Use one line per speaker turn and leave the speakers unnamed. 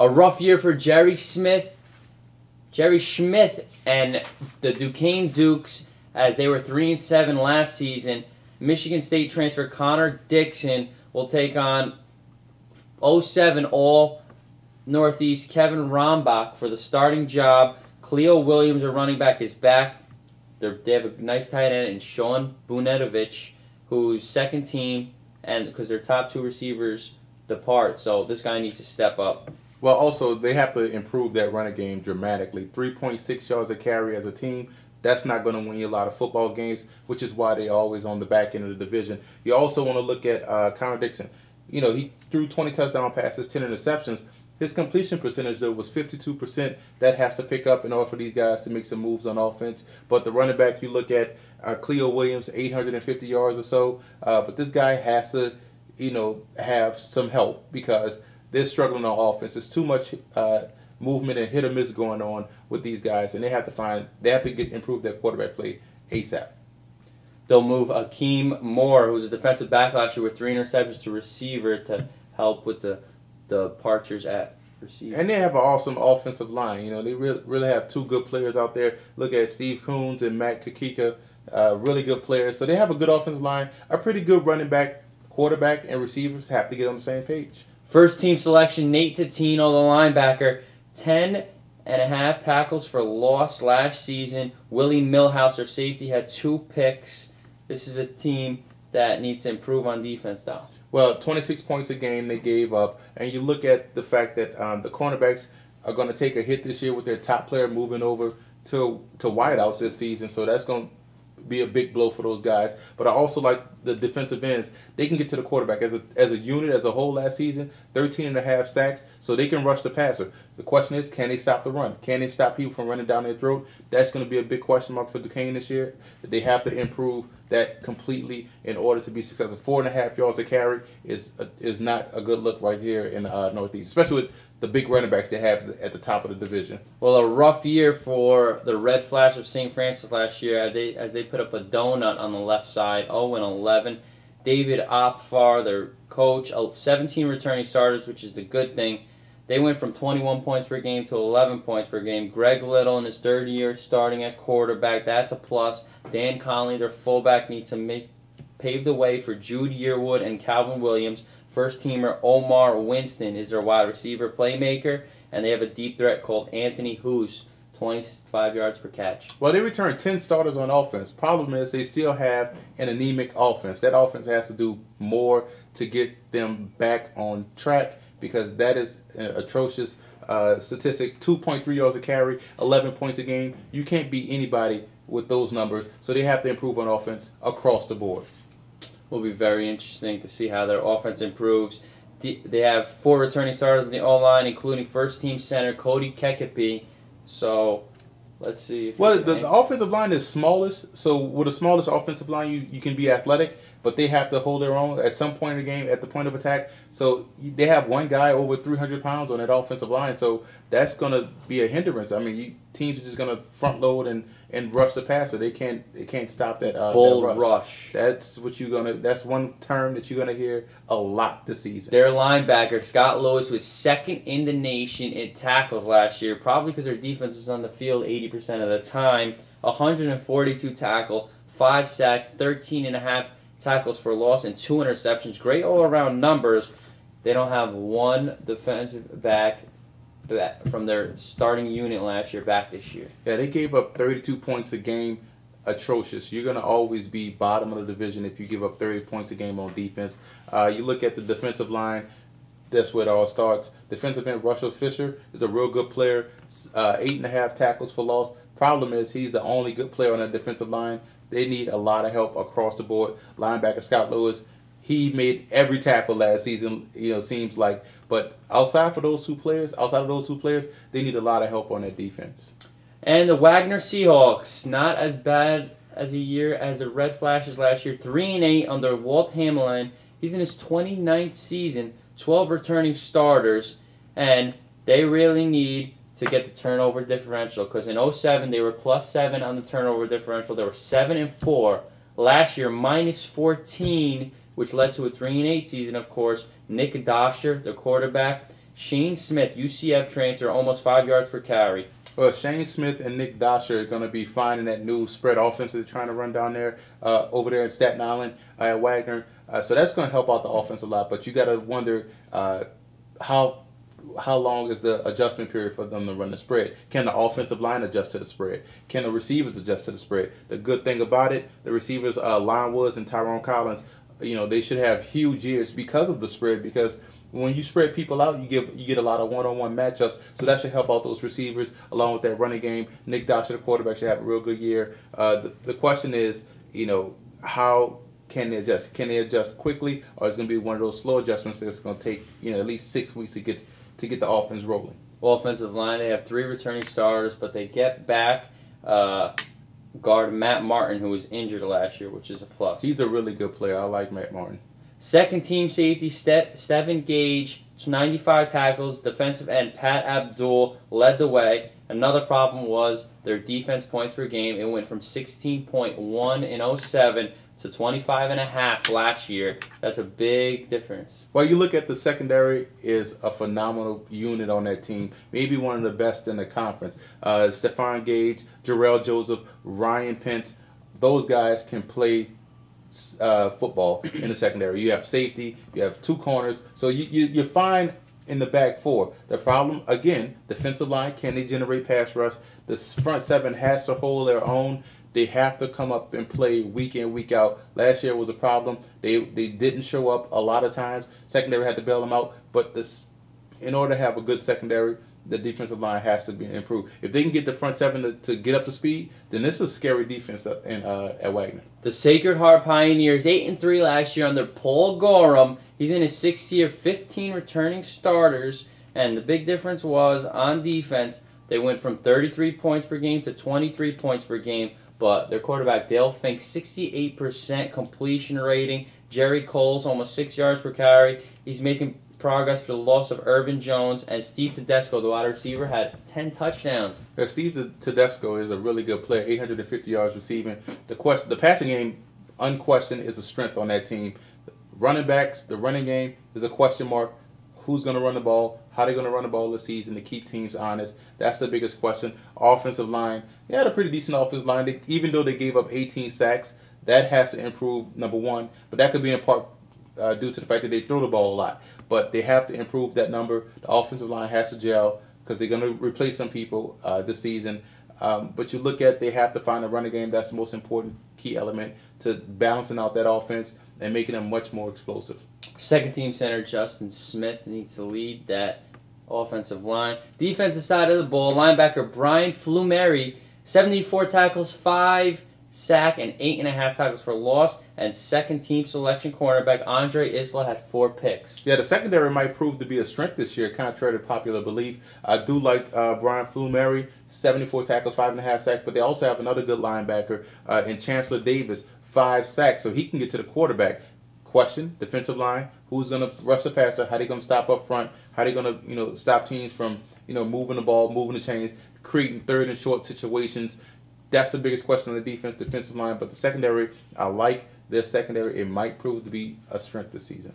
A rough year for Jerry Schmidt and the Duquesne Dukes, as they were 3-7 last season. Michigan State transfer Connor Dixon will take on 07 All-Northeast Kevin Rombach for the starting job. Cleo Williams, a running back, is back. They have a nice tight end in Sean Bunetovic, who's second team, and because their top two receivers depart, so this guy needs to step up.
Well, also, they have to improve that running game dramatically. 3.6 yards a carry as a team, that's not going to win you a lot of football games, which is why they're always on the back end of the division. You also want to look at Connor Dixon. You know, he threw 20 touchdown passes, 10 interceptions. His completion percentage, though, was 52%. That has to pick up in order for these guys to make some moves on offense. But the running back, you look at Cleo Williams, 850 yards or so. But this guy has to, you know, have some help because they're struggling on offense. There's too much movement and hit or miss going on with these guys, and they have to improve their quarterback play ASAP.
They'll move Akeem Moore, who's a defensive back last year with 3 interceptions, to receiver to help with the departures at receiver.
And they have an awesome offensive line. You know, they really have two good players out there. Look at Steve Coons and Matt Kakika, really good players. So they have a good offensive line, a pretty good running back, quarterback, and receivers have to get on the same page.
First team selection, Nate Titino, the linebacker, 10.5 tackles for loss last season. Willie Millhouse, their safety, had 2 picks. This is a team that needs to improve on defense, though.
Well, 26 points a game they gave up, and you look at the fact that the cornerbacks are going to take a hit this year with their top player moving over to wideouts this season, so that's going to be a big blow for those guys. But I also like the defensive ends. They can get to the quarterback as a unit, as a whole last season, 13.5 sacks, so they can rush the passer. The question is, can they stop the run? Can they stop people from running down their throat? That's going to be a big question mark for Duquesne this year. They have to improve that completely in order to be successful. 4.5 yards a carry is not a good look right here in the Northeast, especially with the big running backs they have at the top of the division.
Well, a rough year for the Red Flash of St. Francis last year as they put up a donut on the left side, 0-11. David Opfar, their coach, 17 returning starters, which is the good thing. They went from 21 points per game to 11 points per game. Greg Little in his third year starting at quarterback. That's a plus. Dan Conley, their fullback, needs to pave the way for Jude Yearwood and Calvin Williams. First-teamer Omar Winston is their wide receiver playmaker. And they have a deep threat called Anthony Hoos, 25 yards per catch.
Well, they returned 10 starters on offense. Problem is they still have an anemic offense. That offense has to do more to get them back on track, because that is an atrocious statistic. 2.3 yards a carry, 11 points a game. You can't beat anybody with those numbers, so they have to improve on offense across the board.
Will be very interesting to see how their offense improves. They have 4 returning starters in the O-line, including first-team center Cody Kekapi. So let's see.
Well, the offensive line is smallish, so with a smallish offensive line, you can be athletic, but they have to hold their own at some point in the game at the point of attack. So they have one guy over 300 pounds on that offensive line, so that's going to be a hindrance. I mean, teams are just going to front load and rush the passer. They can't stop that
bull
that
rush.
That's what that's one term that you're gonna hear a lot this season.
Their linebacker Scott Lewis was second in the nation in tackles last year, probably because their defense was on the field 80% of the time. 142 tackle, 5 sack, 13.5 tackles for loss, and 2 interceptions. Great all-around numbers. They don't have one defensive back from their starting unit last year back this year.
Yeah, they gave up 32 points a game. Atrocious. You're going to always be bottom of the division if you give up 30 points a game on defense. You look at the defensive line, that's where it all starts. Defensive end Russell Fisher is a real good player. 8.5 tackles for loss. Problem is he's the only good player on that defensive line. They need a lot of help across the board. Linebacker Scott Lewis, he made every tackle last season, seems like. But outside of those two players, they need a lot of help on that defense.
And the Wagner Seahawks, not as bad as a year as the Red Flashes last year. 3-8 under Walt Hamlin. He's in his 29th season, 12 returning starters, and they really need to get the turnover differential, because in 07 they were +7 on the turnover differential. They were 7-4. Last year, -14, which led to a 3-8 season, of course. Nick Dosher, the quarterback, Shane Smith, UCF transfer, almost 5 yards per carry.
Well, Shane Smith and Nick Dosher are going to be finding that new spread offense that they're trying to run down there, over there in Staten Island at Wagner. So that's going to help out the offense a lot. But you got to wonder how long is the adjustment period for them to run the spread? Can the offensive line adjust to the spread? Can the receivers adjust to the spread? The good thing about it, the receivers, Lon Woods and Tyrone Collins, they should have huge years because of the spread. Because when you spread people out, you get a lot of one-on-one matchups. So that should help out those receivers along with that running game. Nick Dosher, the quarterback, should have a real good year. The question is, how can they adjust? Can they adjust quickly, or is it going to be one of those slow adjustments that's going to take at least 6 weeks to get the offense rolling?
Offensive line, they have 3 returning starters, but they get back guard Matt Martin, who was injured last year, which is a plus.
He's a really good player. I like Matt Martin.
Second team safety, Stephen Gage, 95 tackles. Defensive end Pat Abdul led the way. Another problem was their defense points per game. It went from 16.1 in 07 to 25.5 last year. That's a big difference.
Well, you look at the secondary is a phenomenal unit on that team. Maybe one of the best in the conference. Stephon Gage, Jarrell Joseph, Ryan Pence. Those guys can play football in the secondary. You have safety. You have 2 corners. So you're fine in the back 4. The problem, again, defensive line, can they generate pass rush? The front 7 has to hold their own. They have to come up and play week in, week out. Last year was a problem. They didn't show up a lot of times. Secondary had to bail them out. But in order to have a good secondary, the defensive line has to be improved. If they can get the front 7 to get up to speed, then this is a scary defense at Wagner.
The Sacred Heart Pioneers, 8-3 last year under Paul Gorham. He's in his 6th year, 15 returning starters. And the big difference was on defense, they went from 33 points per game to 23 points per game. But their quarterback, Dale Fink, 68% completion rating. Jerry Coles, almost 6 yards per carry. He's making progress for the loss of Irvin Jones. And Steve Tedesco, the wide receiver, had 10 touchdowns.
Yeah, Steve Tedesco is a really good player, 850 yards receiving. The passing game, unquestioned, is a strength on that team. Running backs, the running game is a question mark. Who's going to run the ball? How are they going to run the ball this season to keep teams honest? That's the biggest question. Offensive line, they had a pretty decent offensive line. Even though they gave up 18 sacks, that has to improve, number 1. But that could be in part due to the fact that they throw the ball a lot. But they have to improve that number. The offensive line has to gel because they're going to replace some people this season. But you look at, they have to find a running game. That's the most important key element to balancing out that offense and making them much more explosive.
Second team center Justin Smith needs to lead that offensive line. Defensive side of the ball, linebacker Brian Flumeri, 74 tackles, 5 sack, and 8.5 tackles for loss. And second team selection cornerback Andre Isla had 4 picks.
Yeah, the secondary might prove to be a strength this year, contrary to popular belief. I do like Brian Flumeri, 74 tackles, 5.5 sacks, but they also have another good linebacker in Chancellor Davis, 5 sacks, so he can get to the quarterback. Question, defensive line, who's going to rush the passer, how they going to stop up front, how they going to stop teams from moving the ball, moving the chains, creating third and short situations. That's the biggest question on the defensive line. But the secondary, I like their secondary. It might prove to be a strength this season.